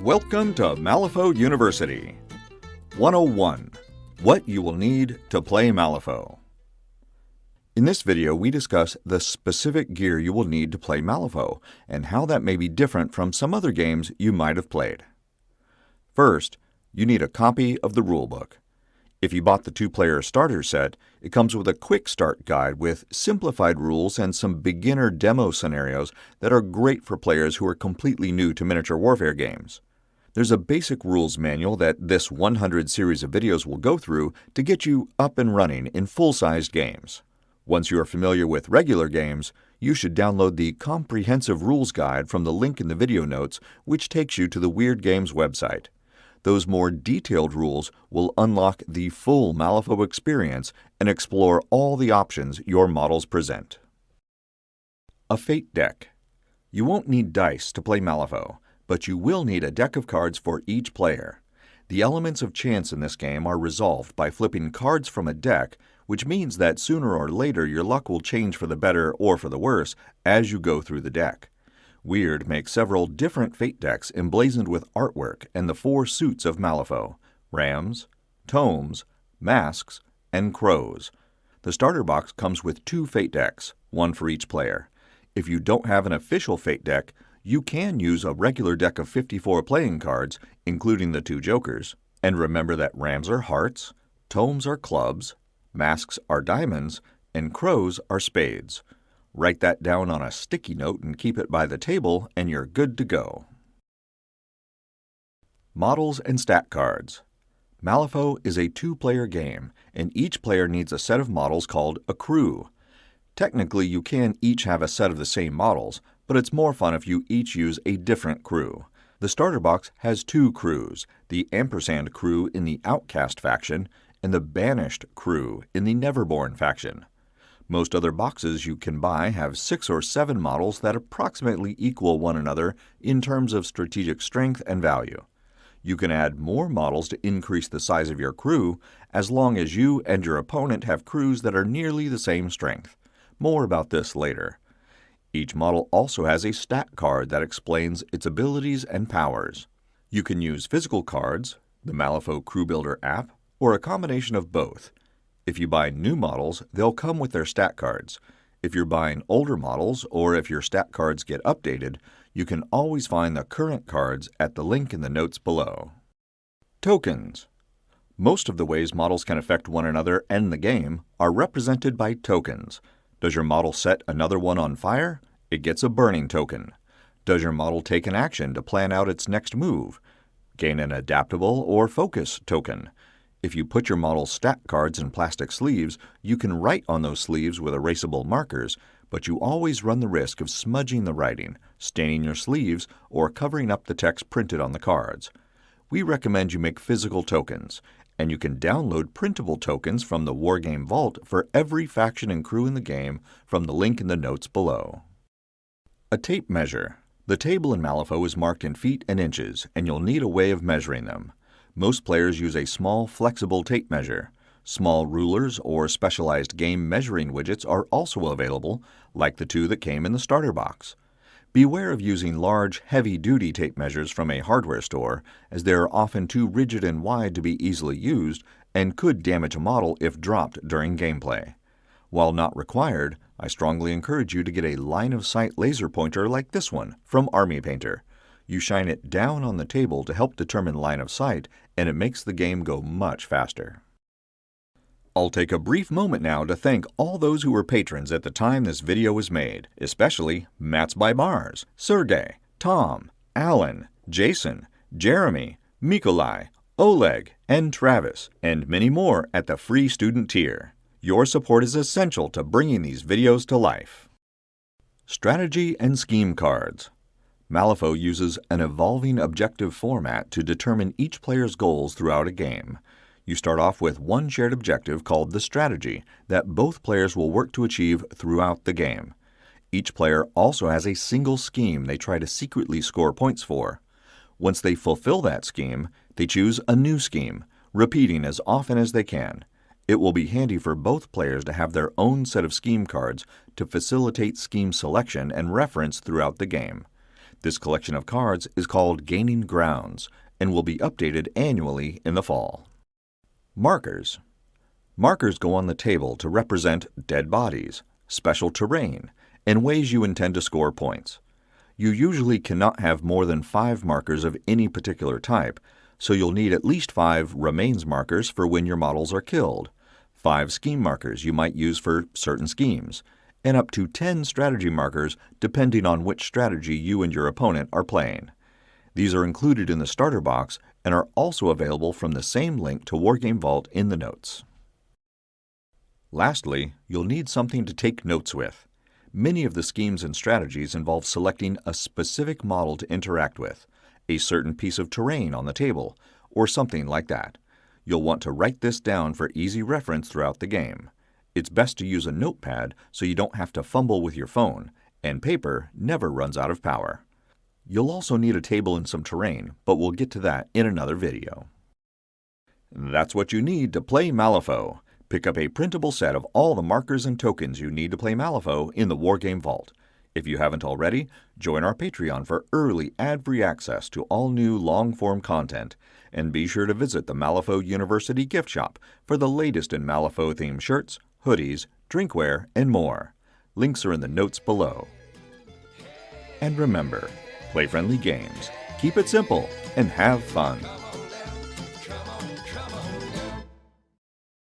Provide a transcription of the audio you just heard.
Welcome to Malifaux University. 101. What you will need to play Malifaux. In this video, we discuss the specific gear you will need to play Malifaux and how that may be different from some other games you might have played. First, you need a copy of the rulebook. If you bought the two-player starter set, it comes with a quick start guide with simplified rules and some beginner demo scenarios that are great for players who are completely new to miniature warfare games. There's a basic rules manual that this 100 series of videos will go through to get you up and running in full-sized games. Once you are familiar with regular games, you should download the comprehensive rules guide from the link in the video notes, which takes you to the Wyrd Games website. Those more detailed rules will unlock the full Malifaux experience and explore all the options your models present. A Fate deck. You won't need dice to play Malifaux, but you will need a deck of cards for each player. The elements of chance in this game are resolved by flipping cards from a deck, which means that sooner or later your luck will change for the better or for the worse as you go through the deck. Wyrd makes several different Fate decks emblazoned with artwork and the 4 suits of Malifaux: rams, tomes, masks, and crows. The starter box comes with 2 Fate decks, one for each player. If you don't have an official Fate deck, you can use a regular deck of 54 playing cards, including the 2 jokers. And remember that rams are hearts, tomes are clubs, masks are diamonds, and crows are spades. Write that down on a sticky note and keep it by the table, and you're good to go. Models and stat cards. Malifaux is a 2-player game, and each player needs a set of models called a crew. Technically, you can each have a set of the same models, but it's more fun if you each use a different crew. The starter box has 2 crews, the Ampersand crew in the Outcast faction and the Banished crew in the Neverborn faction. Most other boxes you can buy have 6 or 7 models that approximately equal one another in terms of strategic strength and value. You can add more models to increase the size of your crew as long as you and your opponent have crews that are nearly the same strength. More about this later. Each model also has a stat card that explains its abilities and powers. You can use physical cards, the Malifaux Crew Builder app, or a combination of both. If you buy new models, they'll come with their stat cards. If you're buying older models, or if your stat cards get updated, you can always find the current cards at the link in the notes below. Tokens. Most of the ways models can affect one another and the game are represented by tokens. Does your model set another one on fire? It gets a burning token. Does your model take an action to plan out its next move? Gain an adaptable or focus token. If you put your model's stat cards in plastic sleeves, you can write on those sleeves with erasable markers, but you always run the risk of smudging the writing, staining your sleeves, or covering up the text printed on the cards. We recommend you make physical tokens, and you can download printable tokens from the Wargames Vault for every faction and crew in the game from the link in the notes below. A tape measure. The table in Malifaux is marked in feet and inches, and you'll need a way of measuring them. Most players use a small, flexible tape measure. Small rulers or specialized game measuring widgets are also available, like the 2 that came in the starter box. Beware of using large, heavy-duty tape measures from a hardware store, as they are often too rigid and wide to be easily used and could damage a model if dropped during gameplay. While not required, I strongly encourage you to get a line-of-sight laser pointer like this one from Army Painter. You shine it down on the table to help determine line of sight, and it makes the game go much faster. I'll take a brief moment now to thank all those who were patrons at the time this video was made, especially Mats by Mars, Sergey, Tom, Alan, Jason, Jeremy, Mikolai, Oleg, and Travis, and many more at the free student tier. Your support is essential to bringing these videos to life. Strategy and scheme cards. Malifaux uses an evolving objective format to determine each player's goals throughout a game. You start off with one shared objective called the strategy that both players will work to achieve throughout the game. Each player also has a single scheme they try to secretly score points for. Once they fulfill that scheme, they choose a new scheme, repeating as often as they can. It will be handy for both players to have their own set of scheme cards to facilitate scheme selection and reference throughout the game. This collection of cards is called Gaining Grounds and will be updated annually in the fall. Markers. Markers go on the table to represent dead bodies, special terrain, and ways you intend to score points. You usually cannot have more than 5 markers of any particular type, so you'll need at least 5 remains markers for when your models are killed, 5 scheme markers you might use for certain schemes, and up to 10 strategy markers depending on which strategy you and your opponent are playing. These are included in the starter box and are also available from the same link to Wargames Vault in the notes. Lastly, you'll need something to take notes with. Many of the schemes and strategies involve selecting a specific model to interact with, a certain piece of terrain on the table, or something like that. You'll want to write this down for easy reference throughout the game. It's best to use a notepad so you don't have to fumble with your phone, and paper never runs out of power. You'll also need a table and some terrain, but we'll get to that in another video. That's what you need to play Malifaux. Pick up a printable set of all the markers and tokens you need to play Malifaux in the Wargames Vault. If you haven't already, join our Patreon for early ad-free access to all new long-form content, and be sure to visit the Malifaux University gift shop for the latest in Malifaux-themed shirts, hoodies, drinkware, and more. Links are in the notes below. And remember, play friendly games, keep it simple, and have fun.